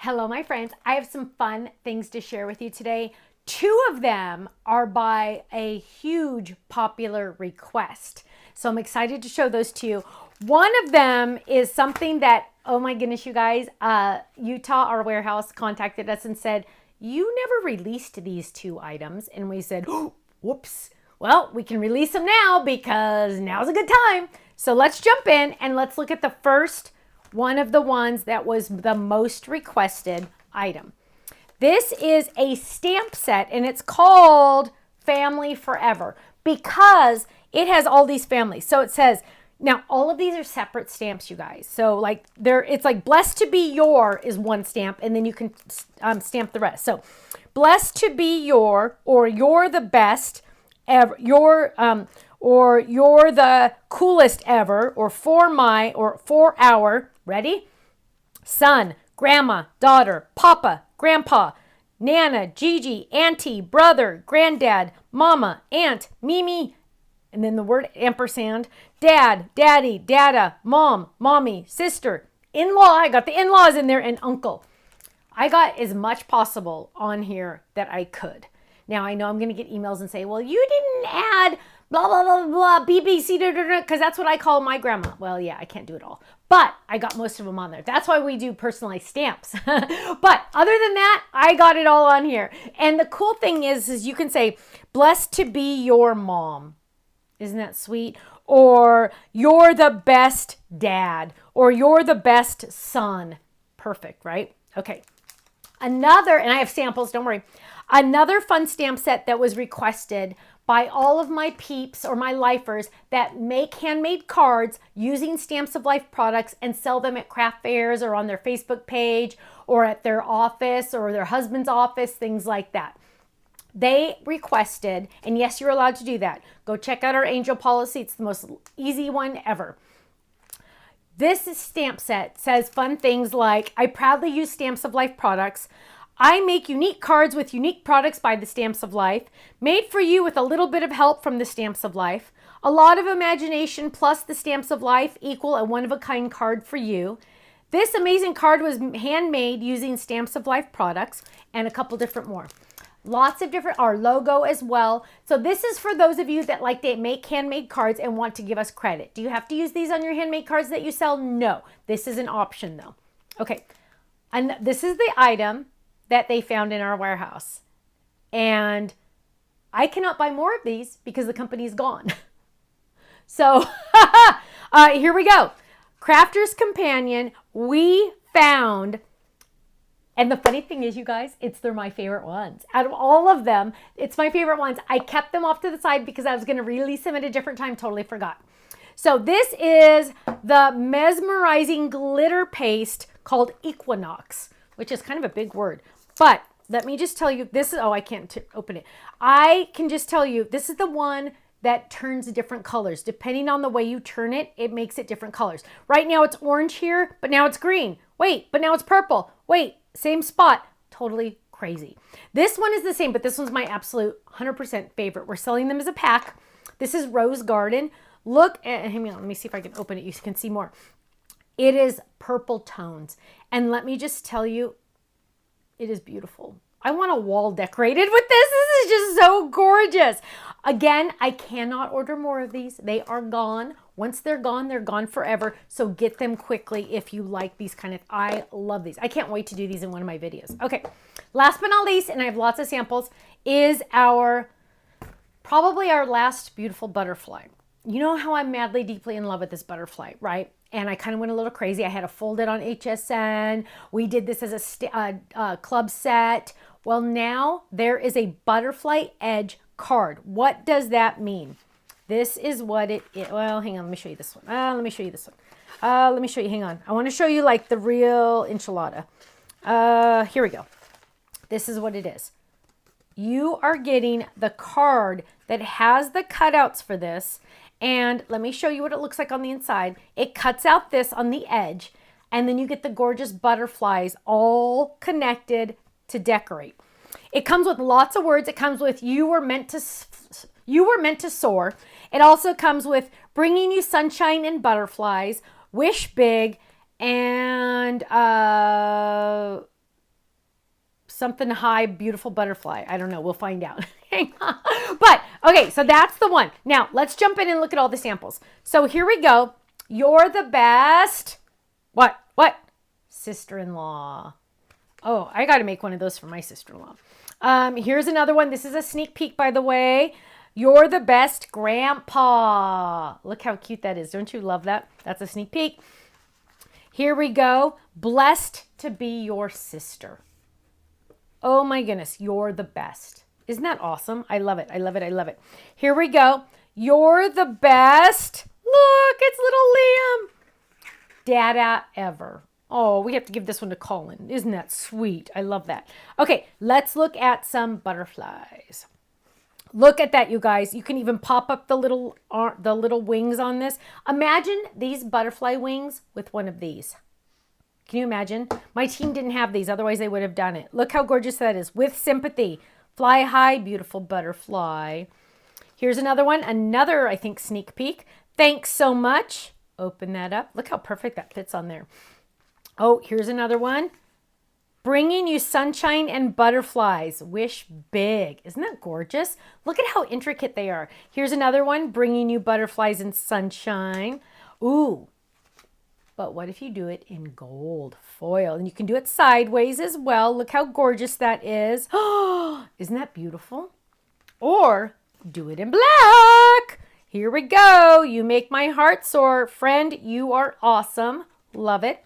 Hello, my friends. I have some fun things to share with you today. Two of them are by a huge popular request. So I'm excited to show those to you. One of them is something that, oh my goodness, you guys, Utah, our warehouse, contacted us and said, you never released these two items. And we said, oh, whoops. Well, we can release them now because now's a good time. So let's jump in and let's look at the first one of the ones that was the most requested item. This is a stamp set and it's called Family Forever because it has all these families. So it says, now all of these are separate stamps, you guys. So like it's like blessed to be your is one stamp and then you can stamp the rest. So blessed to be your, or you're the best ever, or you're the coolest ever, or for my, or for our, ready? Son, grandma, daughter, papa, grandpa, nana, Gigi, auntie, brother, granddad, mama, aunt, Mimi, and then the word ampersand, dad, daddy, dada, mom, mommy, sister, in-law, I got the in-laws in there, and uncle. I got as much possible on here that I could. Now, I know I'm going to get emails and say, well, you didn't add blah, blah, blah, blah, BBC, because that's what I call my grandma. Well, yeah, I can't do it all. But I got most of them on there. That's why we do personalized stamps. But other than that, I got it all on here. And the cool thing is you can say, blessed to be your mom. Isn't that sweet? Or you're the best dad. Or you're the best son. Perfect, right? Okay. Another, and I have samples, don't worry. Another fun stamp set that was requested by all of my peeps or my lifers that make handmade cards using Stamps of Life products and sell them at craft fairs or on their Facebook page or at their office or their husband's office, things like that. They requested, and yes, you're allowed to do that. Go check out our angel policy. It's the most easy one ever. This stamp set says fun things like, I proudly use Stamps of Life products. I make unique cards with unique products by the Stamps of Life, made for you with a little bit of help from the Stamps of Life. A lot of imagination plus the Stamps of Life equal a one-of-a-kind card for you. This amazing card was handmade using Stamps of Life products and a couple different more. Lots of different, our logo as well. So this is for those of you that like to make handmade cards and want to give us credit. Do you have to use these on your handmade cards that you sell? No. This is an option though. Okay, and this is the item that they found in our warehouse. And I cannot buy more of these because the company is gone. So here we go. Crafter's Companion, we found, and the funny thing is, you guys, they're my favorite ones. Out of all of them, it's my favorite ones. I kept them off to the side because I was going to release them at a different time. Totally forgot. So this is the mesmerizing glitter paste called Equinox, which is kind of a big word. But let me just tell you, this is, oh, I can't open it. I can just tell you, this is the one that turns different colors. Depending on the way you turn it, it makes it different colors. Right now it's orange here, but now it's green. Wait, but now it's purple. Wait, same spot. Totally crazy. This one is the same, but this one's my absolute 100% favorite. We're selling them as a pack. This is Rose Garden. Look at, hang on, let me see if I can open it. You can see more. It is purple tones. And let me just tell you, it is beautiful. I want a wall decorated with this. This is just so gorgeous. Again, I cannot order more of these. They are gone. Once they're gone forever. So get them quickly if you like these kind of, I love these. I can't wait to do these in one of my videos. Okay, last but not least, and I have lots of samples, is probably our last beautiful butterfly. You know how I'm madly, deeply in love with this butterfly, right? And I kind of went a little crazy. I had to fold it on HSN. We did this as a club set. Well, now there is a butterfly edge card. What does that mean? This is what it is. Well, hang on. Let me show you this one. Let me show you this one. Let me show you. Hang on. I want to show you like the real enchilada. Here we go. This is what it is. You are getting the card that has the cutouts for this. And let me show you what it looks like on the inside. It cuts out this on the edge, and then you get the gorgeous butterflies all connected to decorate. It comes with lots of words. It comes with you were meant to soar. It also comes with bringing you sunshine and butterflies, wish big, and something high, beautiful butterfly. I don't know. We'll find out. But, okay, so that's the one. Now, let's jump in and look at all the samples. So here we go. You're the best. What? Sister-in-law. Oh, I got to make one of those for my sister-in-law. Here's another one. This is a sneak peek, by the way. You're the best grandpa. Look how cute that is. Don't you love that? That's a sneak peek. Here we go. Blessed to be your sister. Oh my goodness, you're the best. Isn't that awesome? I love it. I love it. I love it. Here we go. You're the best. Look, it's little Liam. Dada ever. Oh, we have to give this one to Colin. Isn't that sweet? I love that. Okay, let's look at some butterflies. Look at that, you guys. You can even pop up the little wings on this. Imagine these butterfly wings with one of these. Can you imagine? My team didn't have these, otherwise they would have done it. Look how gorgeous that is. With sympathy. Fly high, beautiful butterfly. Here's another one. Another, I think, sneak peek. Thanks so much. Open that up. Look how perfect that fits on there. Oh, here's another one. Bringing you sunshine and butterflies. Wish big. Isn't that gorgeous? Look at how intricate they are. Here's another one. Bringing you butterflies and sunshine. Ooh. But what if you do it in gold foil? And you can do it sideways as well. Look how gorgeous that is. Oh, isn't that beautiful? Or do it in black. Here we go. You make my heart soar. Friend, you are awesome. Love it.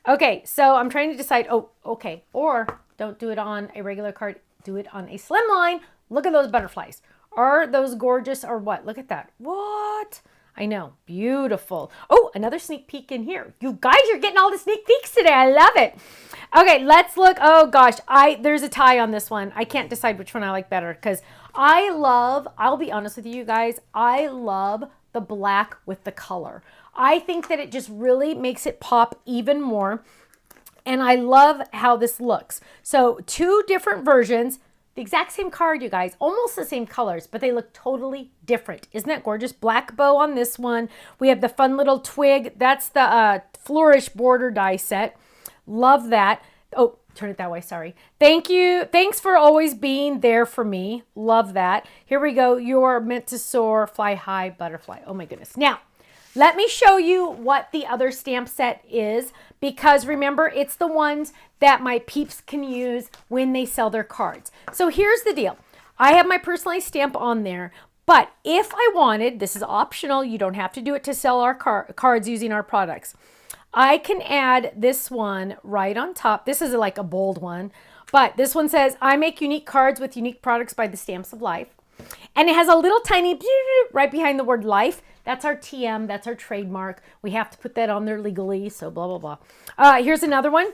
Okay, so I'm trying to decide, oh, okay, or don't do it on a regular card, do it on a slimline. Look at those butterflies. Are those gorgeous or what? Look at that. What? I know, beautiful. Oh, another sneak peek in here. You guys are getting all the sneak peeks today. I love it. Okay, let's look. Oh gosh, there's a tie on this one. I can't decide which one I like better because I'll be honest with you guys, I love the black with the color. I think that it just really makes it pop even more. And I love how this looks. So 2 different versions, the exact same card, you guys, almost the same colors, but they look totally different. Isn't that gorgeous? Black bow on this one. We have the fun little twig. That's the flourish border die set. Love that. Oh, turn it that way. Sorry. Thank you. Thanks for always being there for me. Love that. Here we go. You're meant to soar, fly high, butterfly. Oh my goodness. Now, let me show you what the other stamp set is, because remember, it's the ones that my peeps can use when they sell their cards. So here's the deal. I have my personalized stamp on there, but if I wanted, this is optional, you don't have to do it to sell our cards using our products. I can add this one right on top. This is like a bold one, but this one says, I make unique cards with unique products by the Stamps of Life. And it has a little tiny right behind the word life. That's our TM. That's our trademark. We have to put that on there legally. So blah, blah, blah. Here's another one.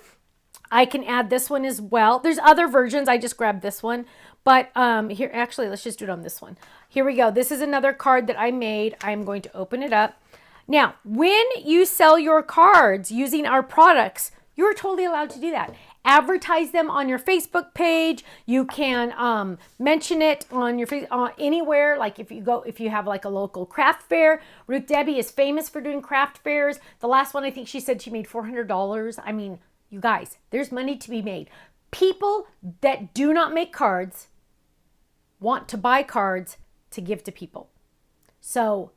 I can add this one as well. There's other versions. I just grabbed this one. But here, actually, let's just do it on this one. Here we go. This is another card that I made. I'm going to open it up. Now, when you sell your cards using our products, you're totally allowed to do that. Advertise them on your Facebook page. You can mention it on your anywhere. Like if you have like a local craft fair. Ruth Debbie is famous for doing craft fairs. The last one, I think she said she made $400. I mean, you guys, there's money to be made. People that do not make cards want to buy cards to give to people. So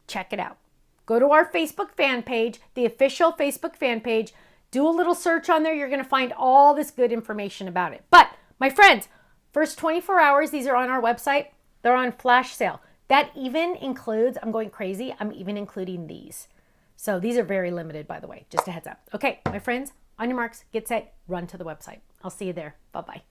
check it out. Go to our Facebook fan page, the official Facebook fan page. Do a little search on there. You're going to find all this good information about it. But my friends, first 24 hours, these are on our website. They're on flash sale. That even includes, I'm going crazy, I'm even including these. So these are very limited, by the way, just a heads up. Okay, my friends, on your marks, get set, run to the website. I'll see you there. Bye-bye.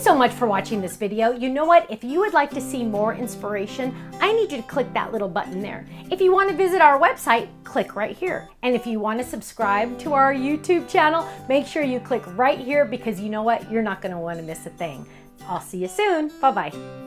so much for watching this video. You know what? If you would like to see more inspiration, I need you to click that little button there. If you want to visit our website, click right here. And if you want to subscribe to our YouTube channel, make sure you click right here because you know what? You're not going to want to miss a thing. I'll see you soon. Bye-bye.